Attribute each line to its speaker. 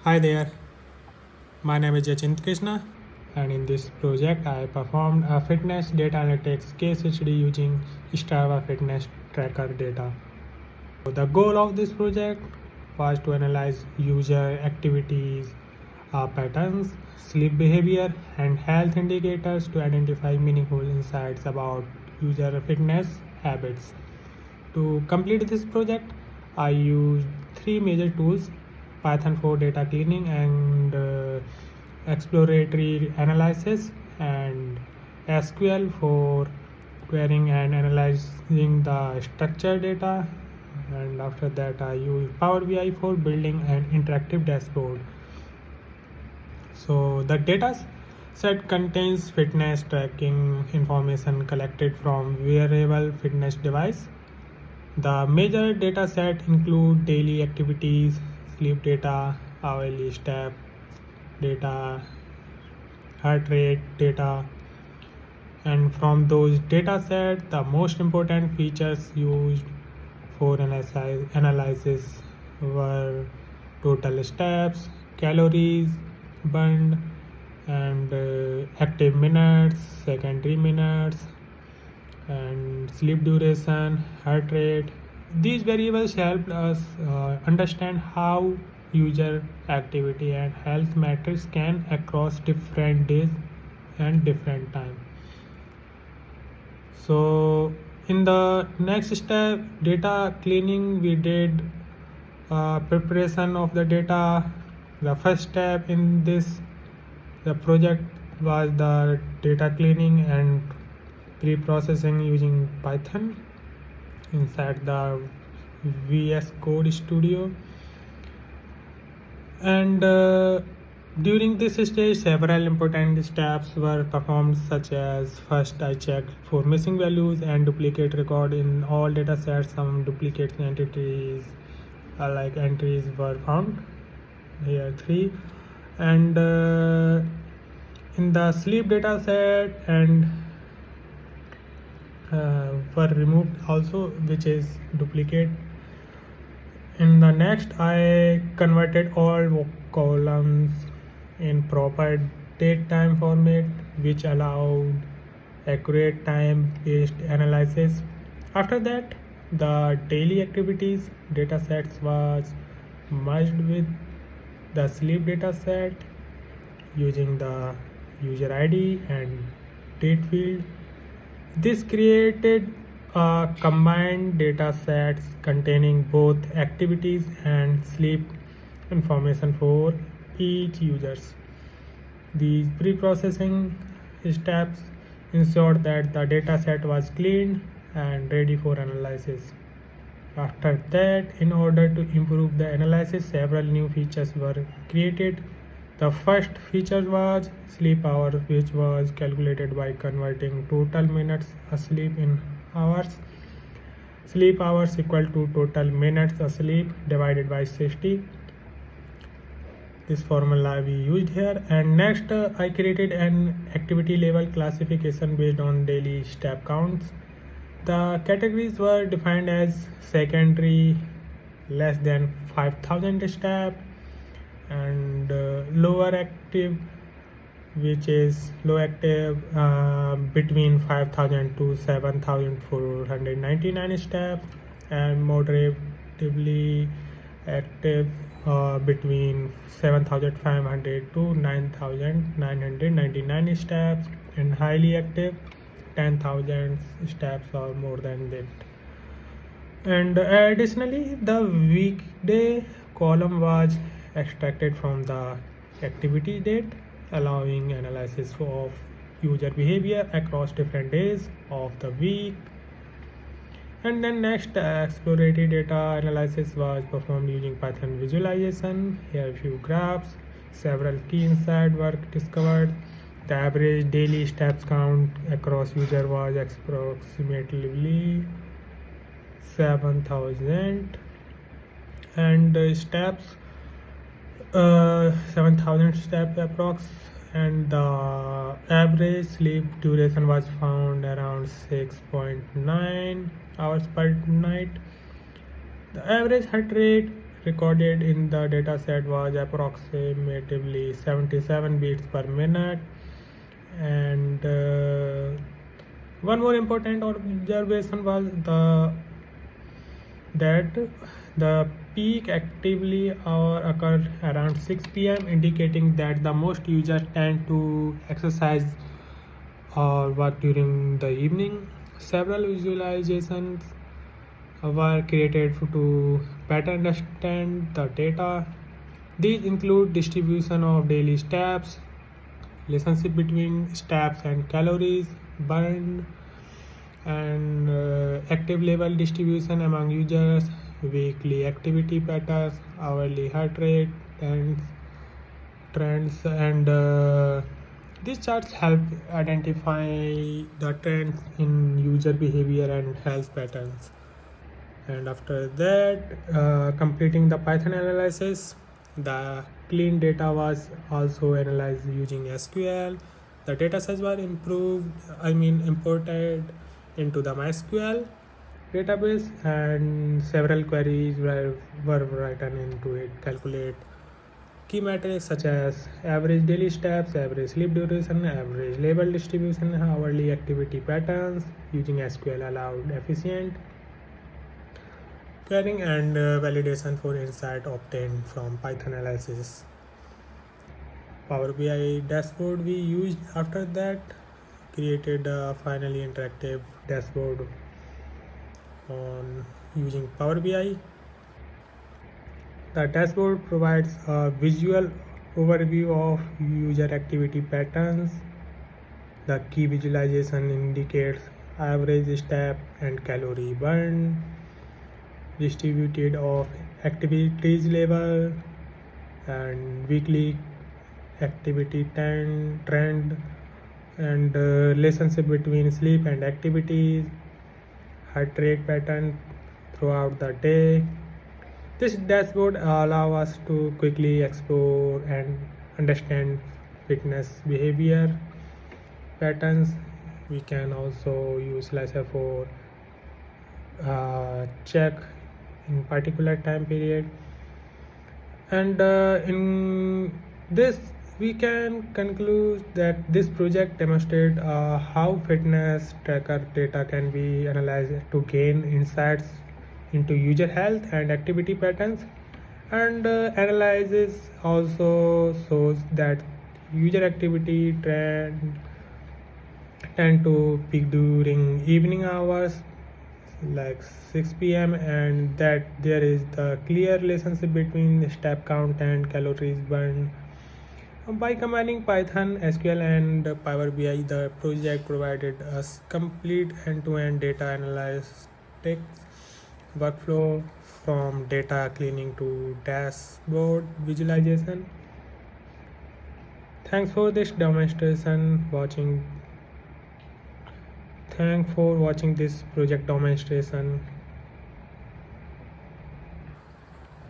Speaker 1: Hi there, my name is Jachint Krishna, and in this project I performed a fitness data analytics case study using Strava fitness tracker data. So the goal of this project was to analyze user activities, patterns, sleep behavior, and health indicators to identify meaningful insights about user fitness habits. To complete this project, I used three major tools: Python for data cleaning and exploratory analysis, and SQL for querying and analyzing the structured data. And after that, I used Power BI for building an interactive dashboard. So the data set contains fitness tracking information collected from wearable fitness device. The major data set include daily activities, sleep data, hourly step data, heart rate data, and from those data sets, the most important features used for analysis were total steps, calories burned, and active minutes, secondary minutes, and sleep duration, heart rate. These variables helped us understand how user activity and health metrics can across different days and different time. So in the next step, data cleaning, we did preparation of the data. The first step in the project was the data cleaning and pre-processing using Python inside the VS Code Studio. And during this stage, several important steps were performed, such as first I checked for missing values and duplicate record in all data sets. Some duplicate entities like entries were found here, 3. And in the sleep data set and were removed also, which is duplicate. In the next, I converted all columns in proper date time format, which allowed accurate time based analysis. After that, the daily activities data sets was merged with the sleep data set using the user ID and date field. This created a combined data sets containing both activities and sleep information for each users. These pre-processing steps ensured that the data set was cleaned and ready for analysis. After that, in order to improve the analysis, several new features were created. The first feature was SleepHours, which was calculated by converting total minutes asleep in hours. SleepHours equal to total minutes asleep divided by 60. This formula we used here. And next, I created an activity level classification based on daily step counts. The categories were defined as secondary, less than 5,000 steps, and lower active, which is low active between 5,000 to 7,499 steps, and moderatively active between 7,500 to 9,999 steps, and highly active 10,000 steps or more than that. And additionally, the weekday column was extracted from the activity date, allowing analysis of user behavior across different days of the week. And then next, exploratory data analysis was performed using Python visualization. Here a few graphs, several key insights were discovered. The average daily steps count across user was approximately 7,000, and steps 7,000 steps approx, and the average sleep duration was found around 6.9 hours per night. The average heart rate recorded in the dataset was approximately 77 beats per minute. And one more important observation was that the peak activity hour occurred around 6 p.m., indicating that the most users tend to exercise or work during the evening. Several visualizations were created to better understand the data. These include distribution of daily steps, relationship between steps and calories burned, and active level distribution among users, weekly activity patterns, hourly heart rate, and trends. And these charts help identify the trends in user behavior and health patterns. And after that, completing the Python analysis, the clean data was also analyzed using SQL. The data sets were imported into the MySQL database, and several queries were written into it. Calculate key metrics such as average daily steps, average sleep duration, average label distribution, hourly activity patterns. Using SQL allowed efficient querying and validation for insight obtained from Python analysis. Power BI dashboard we used after that, created a finally interactive dashboard on using Power BI. The dashboard provides a visual overview of user activity patterns. The key visualization indicates average step and calorie burn, distributed of activities level, and weekly activity trend, and relationship between sleep and activities, heart rate pattern throughout the day. This dashboard allows us to quickly explore and understand fitness behavior patterns. We can also use Slicer for check in particular time period. And in this we can conclude that this project demonstrates how fitness tracker data can be analyzed to gain insights into user health and activity patterns. And analysis also shows that user activity tend to peak during evening hours like 6 p.m. and that there is the clear relationship between the step count and calories burned. By combining Python, SQL and Power BI, the project provided us complete end-to-end data analytics workflow, from data cleaning to dashboard visualization. Thanks for watching this project demonstration.